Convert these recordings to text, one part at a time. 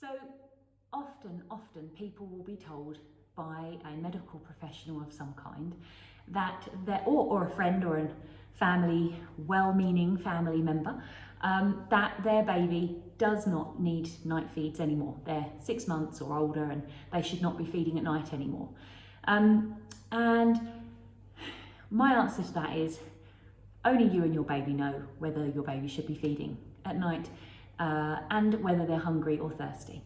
So often people will be told by a medical professional of some kind that or a friend or a family, well-meaning family member, that their baby does not need night feeds anymore. They're 6 months or older and they should not be feeding at night anymore. And my answer to that is only you and your baby know whether your baby should be feeding at night and whether they're hungry or thirsty.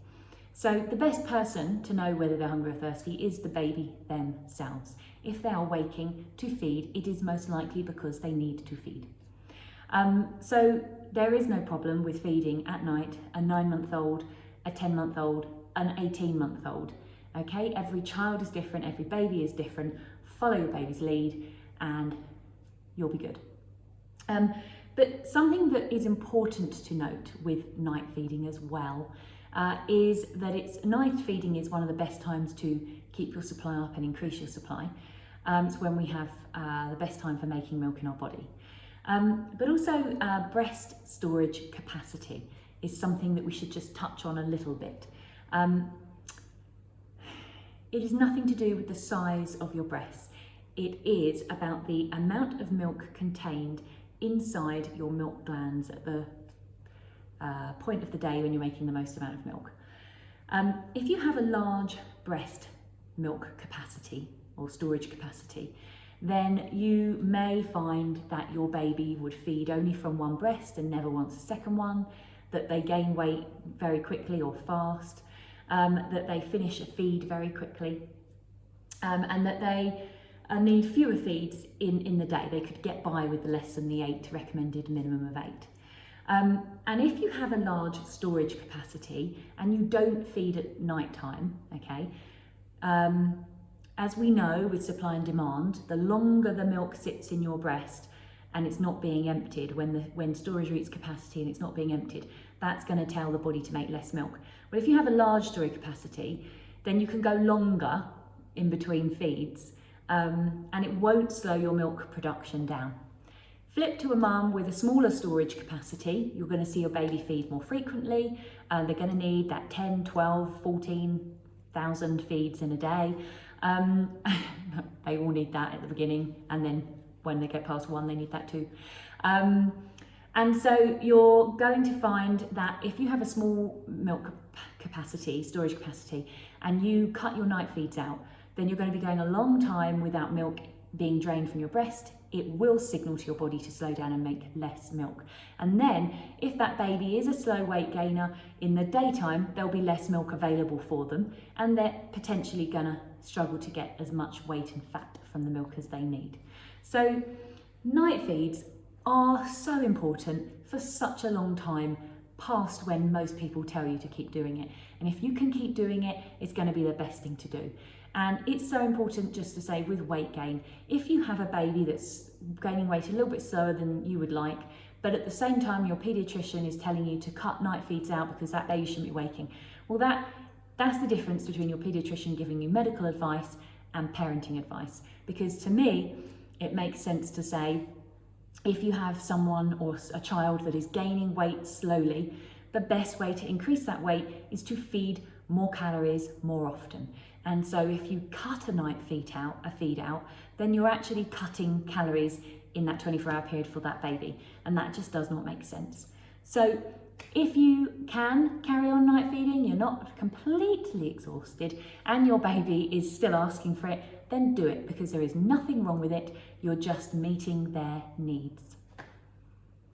So the best person to know whether they're hungry or thirsty is the baby themselves. If they are waking to feed, it is most likely because they need to feed. So there is no problem with feeding at night a 9-month-old, a 10-month-old, an 18-month-old. Okay, every child is different, every baby is different. Follow your baby's lead and you'll be good. But something that is important to note with night feeding as well is that night feeding is one of the best times to keep your supply up and increase your supply. It's when we have the best time for making milk in our body. But also breast storage capacity is something that we should just touch on a little bit. It is nothing to do with the size of your breasts. It is about the amount of milk contained inside your milk glands at the point of the day when you're making the most amount of milk. If you have a large breast milk capacity or storage capacity, then you may find that your baby would feed only from one breast and never wants a second one, that they gain weight very quickly or fast, that they finish a feed very quickly, and that they need fewer feeds in the day. They could get by with less than the 8 recommended minimum of 8. And if you have a large storage capacity and you don't feed at night time, okay, as we know with supply and demand, the longer the milk sits in your breast and it's not being emptied, when storage reaches capacity and it's not being emptied, that's going to tell the body to make less milk. But if you have a large storage capacity, then you can go longer in between feeds, and it won't slow your milk production down. Flip to a mum with a smaller storage capacity, you're going to see your baby feed more frequently, and they're going to need that 10, 12, 14,000 feeds in a day. They all need that at the beginning, and then when they get past 1, they need that too. And so you're going to find that if you have a small milk capacity, storage capacity, and you cut your night feeds out, then you're going to be going a long time without milk being drained from your breast. It will signal to your body to slow down and make less milk. And then if that baby is a slow weight gainer, in the daytime there'll be less milk available for them, and they're potentially going to struggle to get as much weight and fat from the milk as they need. So night feeds are so important for such a long time past when most people tell you to keep doing it. And if you can keep doing it, it's going to be the best thing to do. And it's so important just to say with weight gain, if you have a baby that's gaining weight a little bit slower than you would like, but at the same time your paediatrician is telling you to cut night feeds out because that baby shouldn't be waking, well that's the difference between your paediatrician giving you medical advice and parenting advice. Because to me, it makes sense to say, if you have someone or a child that is gaining weight slowly, the best way to increase that weight is to feed more calories more often. And so if you cut a night feed out, then you're actually cutting calories in that 24-hour period for that baby. And that just does not make sense. So if you can carry on night feeding, you're not completely exhausted, and your baby is still asking for it, then do it, because there is nothing wrong with it. You're just meeting their needs.